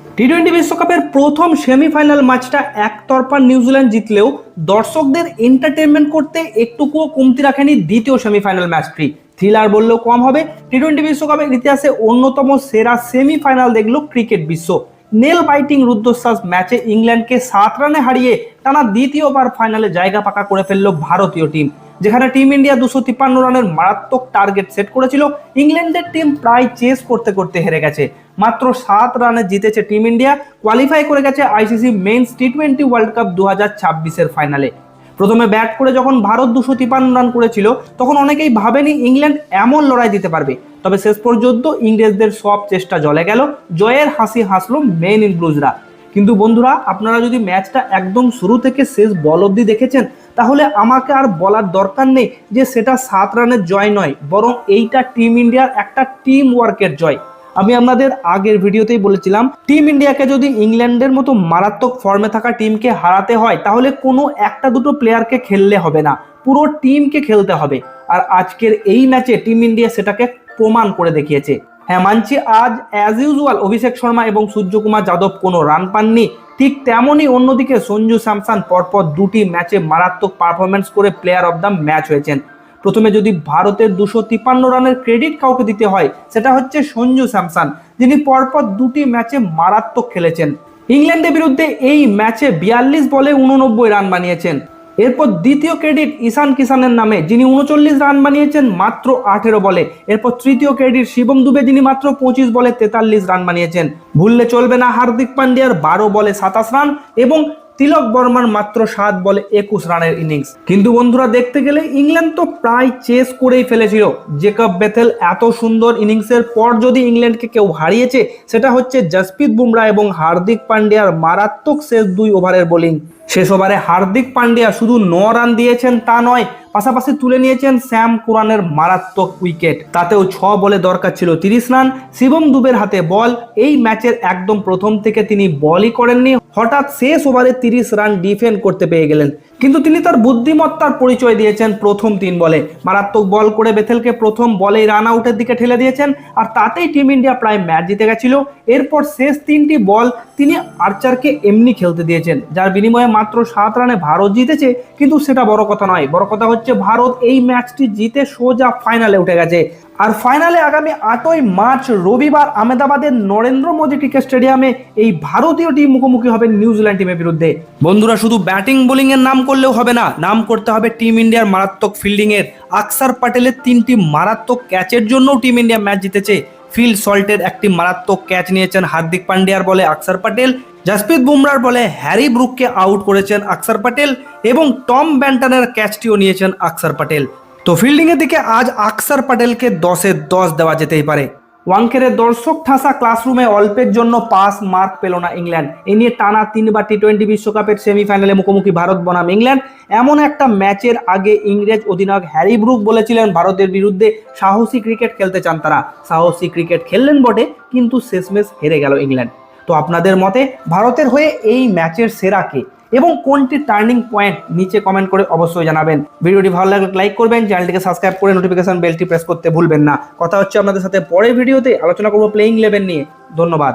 টি-20 বিশ্বকাপের প্রথম সেমিফাইনাল ম্যাচটা একতরফা নিউজিল্যান্ড জিতলেও দর্শকদের এন্টারটেনমেন্ট করতে একটুকুও কমতি রাখেনি দ্বিতীয় সেমিফাইনাল ম্যাচটি। থ্রিলার বললেও কম হবে, টি-20 বিশ্বকাপের ইতিহাসে অন্যতম সেরা সেমিফাইনাল দেখল ক্রিকেট বিশ্ব। নেল বাইটিং রুদ্ধশ্বাস ম্যাচে ইংল্যান্ডকে 7 রানে হারিয়ে টানা দ্বিতীয়বার ফাইনালে জায়গা পাকা করে ফেলল ভারতীয় টিম। যেখানে টিম ইন্ডিয়া 253 রানের মারাত্মক টার্গেট সেট করেছিল, ইংল্যান্ডের টিম প্রায় চেস করতে করতে হেরে গেছে। মাত্র 7 রানে জিতেছে টিম ইন্ডিয়া, কোয়ালিফাই করে গেছে আইসিসি মেন্স টি20 ওয়ার্ল্ড কাপ 2026-এর ফাইনালে। প্রথমে ব্যাট করে যখন ভারত 253 রান করেছিল, তখন অনেকেই ভাবেনি ইংল্যান্ড এমন লড়াই দিতে পারবে। তবে শেষ পর্যন্ত ইংরেজদের সব চেষ্টা জলে গেল, জয়ের হাসি হাসলো মেন ইন ব্লুজরা। কিন্তু বন্ধুরা, আপনারা যদি ম্যাচটা একদম শুরু থেকে শেষ বল অবধি দেখেছেন, তাহলে আমাকে আর বলার দরকার নেই যে সেটা 7 রানের জয় নয়, বরং এইটা টিম ইন্ডিয়ার একটা টিম ওয়ার্কের জয়। আমি আপনাদের আগের ভিডিওতেই বলেছিলাম, টিম ইন্ডিয়াকে যদি ইংল্যান্ডের মতো মারাত্মক ফর্মে থাকা টিমকে হারাতে হয়, তাহলে কোনো একটা দুটো প্লেয়ারকে খেললে হবে না, পুরো টিমকে খেলতে হবে। আর আজকের এই ম্যাচে টিম ইন্ডিয়া সেটাকে প্রমাণ করে দেখিয়েছে। হ্যাঁ, মানছি আজ অ্যাজ ইউজুয়াল অভিষেক শর্মা এবং সূর্যকুমার যাদব কোনো রান পাননি, ঠিক তেমনই অন্যদিকে সঞ্জু স্যামসন পরপর দুটি ম্যাচে মারাত্মক পারফরমেন্স করে প্লেয়ার অব দ্য ম্যাচ হয়েছেন। প্রথমে যদি ভারতের 253 রানের ক্রেডিট কাউকে দিতে হয়, সেটা হচ্ছে সঞ্জু স্যামসন, যিনি পরপর দুটি ম্যাচে মারাত্মক খেলেছেন। ইংল্যান্ডের বিরুদ্ধে এই ম্যাচে 42 বলে 89 রান বানিয়েছেন। এরপর দ্বিতীয় ক্রেডিট ঈশান কিষানের নামে, যিনি 39 রান বানিয়েছেন মাত্র 18 বলে। এরপর তৃতীয় ক্রেডিট শিবম দুবে, যিনি মাত্র 25 বলে 43 রান বানিয়েছেন। ভুললে চলবে না হার্দিক পান্ডিয়ার 12 বলে 27 রান এবং তিলক বর্মার মাত্র 7 বলে 21 রানের ইনিংস। কিন্তু বন্ধুরা, দেখতে গেলে ইংল্যান্ড তো প্রায় চেস করেই ফেলেছিল। জেকব বেথেল এত সুন্দর ইনিংসের পর যদি ইংল্যান্ডকে কেউ হারিয়েছে, সেটা হচ্ছে জসপ্রীত বুমরা এবং হার্দিক পান্ডিয়ার মারাত্মক শেষ 2 ওভারের বোলিং। শেষ ওভারে হার্দিক পান্ডিয়া শুধু 9 রান দিয়েছেন তা নয়, পাশাপাশি তুলে নিয়েছেন শ্যাম কুরানের মারাত্মক উইকেট। তাতেও 6 বলে দরকার ছিল 30 রান। শিবম দুবের হাতে বল, এই ম্যাচের একদম প্রথম থেকে তিনি বলই করেননি, হঠাৎ শেষ ওভারে 30 রান ডিফেন্ড করতে পেয়ে গেলেন। কিন্তু তিনি তার বুদ্ধিমত্তার পরিচয় দিয়েছেন প্রথম 3 বলে। মারাত্মক বল করে বেথেলকে প্রথম বলেই রান আউটের দিকে ঠেলে দিয়েছেন, আর তাতেই টিম ইন্ডিয়া প্রায় ম্যাচ জিতে গেছিল। এরপর শেষ 3টি বল তিনি আর্চারকে এমনি খেলতে দিয়েছেন, যার বিনিময়ে মাত্র 7 রানে ভারত জিতেছে। কিন্তু সেটা বড় কথা নয়, বড় কথা হচ্ছে ভারত এই ম্যাচটি জিতে সোজা ফাইনালে উঠে গেছে। আর ফাইনালে আগামী 8ই মার্চ রবিবার আহমেদাবাদের নরেন্দ্র মোদী ক্রিকেট স্টেডিয়ামে এই ভারতীয় টিম মুখোমুখি হবে নিউজিল্যান্ড টিমের বিরুদ্ধে। বন্ধুরা, শুধু ব্যাটিং বোলিং এর নাম করলেও হবে না, নাম করতে হবে টিম ইন্ডিয়ার মারাত্মক ফিল্ডিং এর। আকসার প্যাটেলের 3টি মারাত্মক ক্যাচের জন্যও টিম ইন্ডিয়া ম্যাচ জিতেছে। ফিল সল্টের একটি মারাত্মক ক্যাচ নিয়েছেন হার্দিক পান্ডিয়ার বলে আকসার প্যাটেল, জসপ্রীত বুমরার বলে হ্যারি ব্রুককে আউট করেছেন আকসার প্যাটেল এবং টম ব্যান্টনের ক্যাচটিও নিয়েছেন আকসার প্যাটেল। তো ফিল্ডিং এর দিকে আজ আকসার প্যাটেলকে 10-এ 10 দেওয়া যেতেই পারে। ওয়াংখেড়ের দর্শক ঠাসা ক্লাসরুমে অল্পের জন্য পাস মার্ক পেল না ইংল্যান্ড। এ নিয়ে টানা 3বার টি20 বিশ্বকাপের সেমিফাইনালে মুখোমুখি ভারত বনাম ইংল্যান্ড। এমন একটা ম্যাচের আগে ইংরেজ অধিনায়ক হ্যারি ব্রুক বলেছিলেন ভারতের বিরুদ্ধে সাহসী ক্রিকেট খেলতে চান তারা। সাহসী ক্রিকেট খেললেন বটে, কিন্তু শেষমেশ হেরে গেল ইংল্যান্ড। তো আপনাদের মতে ভারতের হয়ে এই ম্যাচের সেরা কে এবং কোনটি টার্নিং পয়েন্ট, নিচে কমেন্ট করে অবশ্যই জানাবেন। ভিডিওটি ভালো লাগলে লাইক করবেন, চ্যানেলটিকে সাবস্ক্রাইব করে নোটিফিকেশন বেলটি প্রেস করতে ভুলবেন না। কথা হচ্ছে আপনাদের সাথে পরের ভিডিওতে, আলোচনা করবো প্লেইং 11 নিয়ে। ধন্যবাদ।